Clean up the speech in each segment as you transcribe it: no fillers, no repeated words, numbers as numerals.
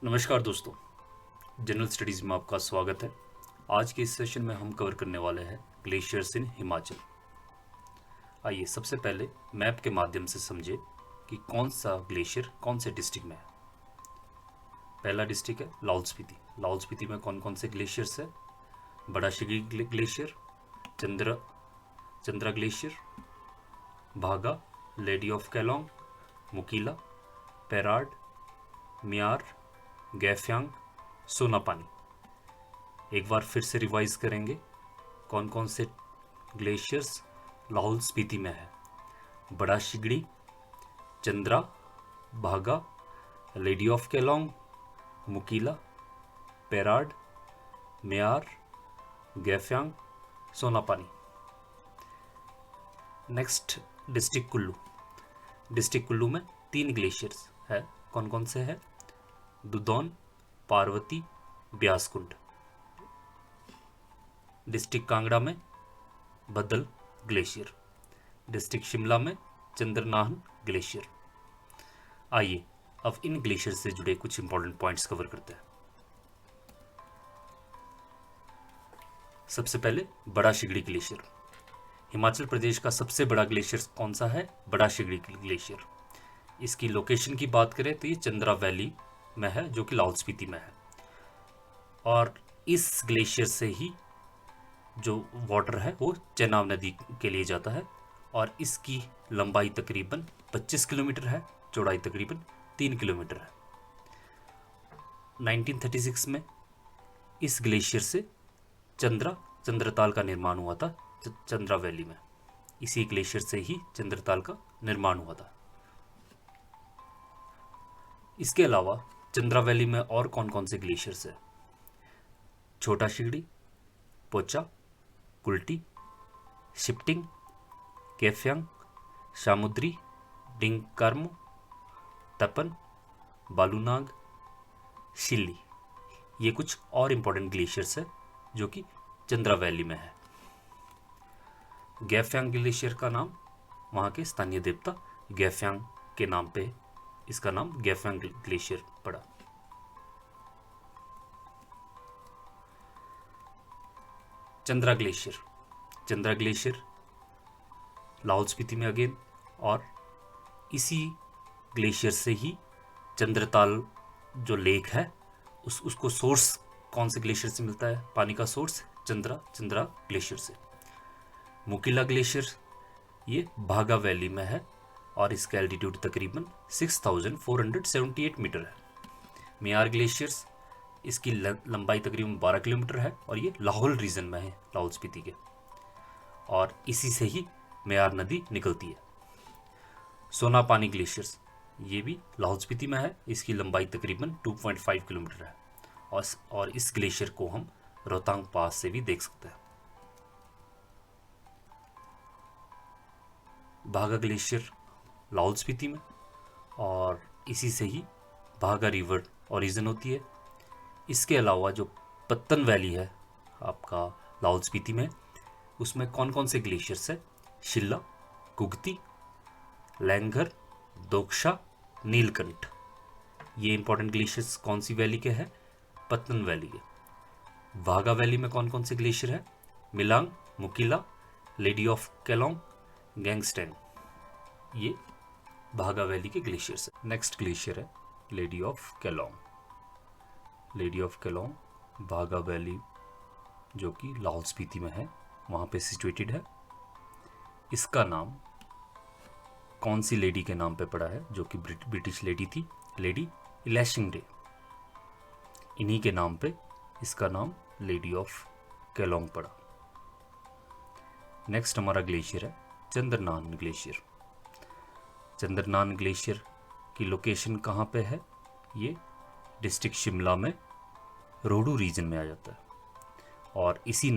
नमस्कार दोस्तों, general studies में आपका स्वागत है। आज के इस सेशन में हम कवर करने वाले हैं ग्लेशियर्स इन हिमाचल। आइए सबसे पहले मैप के माध्यम से समझे कि कौन सा ग्लेशियर कौन से डिस्ट्रिक्ट में है। पहला डिस्ट्रिक्ट है लाहौल स्पीति। लाहौल स्पीति में कौन कौन से ग्लेशियर्स है? बड़ा शिगी ग्लेशियर, चंद्रा ग्लेशियर, भागा, लेडी ऑफ केलोंग, मुकीला, पेराड, मियार, गैफ्यांग, सोनापानी। एक बार फिर से रिवाइज करेंगे कौन कौन से ग्लेशियर्स लाहौल स्पीति में है। बड़ा Shigri, Chandra, Bhaga, lady of Keylong, Mukila, Perad, Miyar, Gaifyang, Sonapani. Next district Kullu. District Kullu में 3 ग्लेशियर्स है। कौन कौन से है? दुदौन, पार्वती, ब्यासकुंड। डिस्ट्रिक्ट कांगड़ा में बदल ग्लेशियर। डिस्ट्रिक्ट शिमला में चंद्रनाहन ग्लेशियर। आइए अब इन ग्लेशियर से जुड़े कुछ इंपॉर्टेंट पॉइंट्स कवर करते हैं। सबसे पहले बड़ा शिगड़ी ग्लेशियर। हिमाचल प्रदेश का सबसे बड़ा ग्लेशियर कौन सा है? बड़ा शिगड़ी ग्लेशियर। इसकी लोकेशन की बात करें तो ये चंद्रा वैली में है, जो कि लाहौल स्पीति में है। और इस ग्लेशियर से ही जो वाटर है वो चेनाब नदी के लिए जाता है। और इसकी लंबाई तकरीबन 25 किलोमीटर है, चौड़ाई तकरीबन 3 किलोमीटर है। 1936 में इस ग्लेशियर से चंद्रताल का निर्माण हुआ था। चंद्रा वैली में इसी ग्लेशियर से ही चंद्रताल का निर्माण हुआ था। इसके अलावा चंद्रा वैली में और कौन कौन से ग्लेशियर्स है? छोटा शिगड़ी, पोचा, कुल्टी, शिफ्टिंग, कैफ्यांग, सामुद्री, डिंगकार्मो, तपन, बालूनाग, शिल्ली। ये कुछ और इम्पोर्टेंट ग्लेशियर्स है जो कि चंद्रा वैली में है। गैफ्यांग ग्लेशियर का नाम वहाँ के स्थानीय देवता गैफ्यांग के नाम पे इसका नाम गैफ्यांग ग्लेशियर पड़ा। चंद्रा ग्लेशियर। चंद्रा ग्लेशियर लाहौल स्पीति में अगेन, और इसी ग्लेशियर से ही चंद्रताल जो लेक है उसको सोर्स कौन से ग्लेशियर से मिलता है? पानी का सोर्स चंद्रा ग्लेशियर से। मुकीला ग्लेशियर ये भागा वैली में है और इसका एल्टीट्यूड तकरीबन 6478 मीटर है। मियार ग्लेशियर्स, इसकी लंबाई तकरीबन 12 किलोमीटर है और ये लाहौल रीजन में है, लाहौल स्पीति के, और इसी से ही म्यार नदी निकलती है। सोनापानी ग्लेशियर्स ये भी लाहौल स्पीति में है। इसकी लंबाई तकरीबन 2.5 किलोमीटर है और इस ग्लेशियर को हम रोहतांग पास से भी देख सकते हैं। भागा ग्लेशियर लाहौल स्पीति में, और इसी से ही भागा रिवर ओरिजिन होती है। इसके अलावा जो पत्तन वैली है आपका लाहौल स्पीति में, उसमें कौन कौन से ग्लेशियर्स है? शिल्ला, कुगती, लैंगर, दोकशा, नीलकंठ। ये इंपॉर्टेंट ग्लेशियर्स कौन सी वैली के हैं? पत्तन वैली के। वाघा वैली में कौन कौन से ग्लेशियर है? Milang, मुकीला, lady of Kelong, गैंगस्टैंग। ये भागा वैली के ग्लेशियर्स है। नेक्स्ट ग्लेशियर है lady of Kelong. Lady of Kelong भागा वैली जो कि लाहौल स्पीति में है, वहाँ पे सिचुएटेड है। इसका नाम कौन सी लेडी के नाम पे पड़ा है? जो कि ब्रिटिश लेडी थी, लेडी इलैशिंगडे। इन्हीं के नाम पे इसका नाम लेडी ऑफ केलोंग पड़ा। नेक्स्ट हमारा ग्लेशियर है चंद्रनाहन ग्लेशियर। चंद्रनाहन ग्लेशियर की लोकेशन कहाँ पे है? ये डिस्ट्रिक्ट शिमला में रोडू रीजन में आ जाता है, और इसी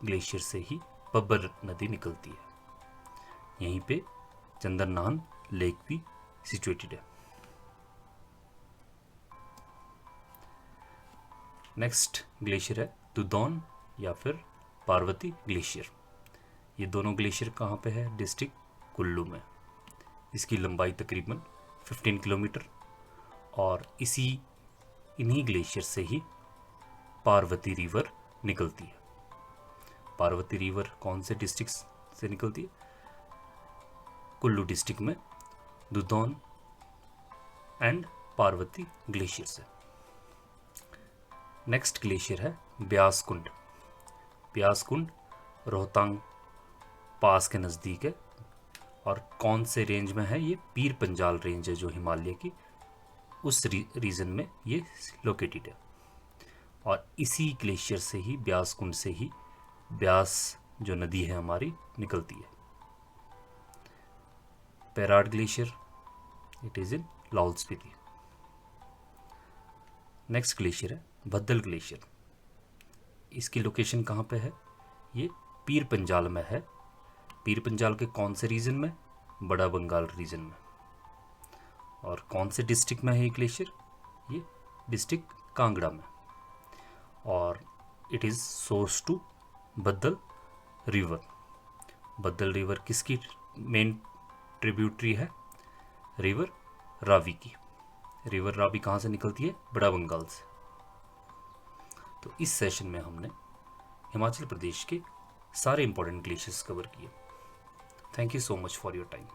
ग्लेशियर से ही बब्बर नदी निकलती है। यहीं पे चंद्रनाहन लेक भी सिचुएटेड है। नेक्स्ट ग्लेशियर है दुदौन या फिर पार्वती ग्लेशियर। ये दोनों ग्लेशियर कहाँ पे है? डिस्ट्रिक्ट कुल्लू में। इसकी लंबाई तकरीबन 15 किलोमीटर और इन्हीं ग्लेशियर से ही पार्वती रिवर निकलती है। पार्वती रिवर कौन से डिस्ट्रिक्ट से निकलती है? कुल्लू डिस्ट्रिक्ट में दुधौन एंड पार्वती ग्लेशियर से। नेक्स्ट ग्लेशियर है ब्यास कुंड। ब्यास कुंड रोहतांग पास के नज़दीक है और कौन से रेंज में है? ये पीर पंजाल रेंज है जो हिमालय की, उस रीजन में ये लोकेटेड है। और इसी ग्लेशियर से ही, ब्यास कुंड से ही ब्यास जो नदी है हमारी निकलती है। Perad glacier, it is in Lahaul Spiti. Next glacier है भद्दल ग्लेशियर। इसकी लोकेशन कहाँ पे है? ये पीर पंजाल में है। पीर पंजाल के कौन से रीजन में? बड़ा बंगाल रीजन में। और कौन से डिस्ट्रिक्ट में है ये ग्लेशियर? ये डिस्ट्रिक्ट कांगड़ा में। और इट इज़ सोर्स टू बद्दल रिवर। बद्दल रिवर किसकी मेन ट्रिब्यूटरी है? रिवर रावी की। रिवर रावी कहाँ से निकलती है? बड़ा बंगाल से। तो इस सेशन में हमने हिमाचल प्रदेश के सारे इंपॉर्टेंट ग्लेशियर्स कवर किए। Thank you so much for your time.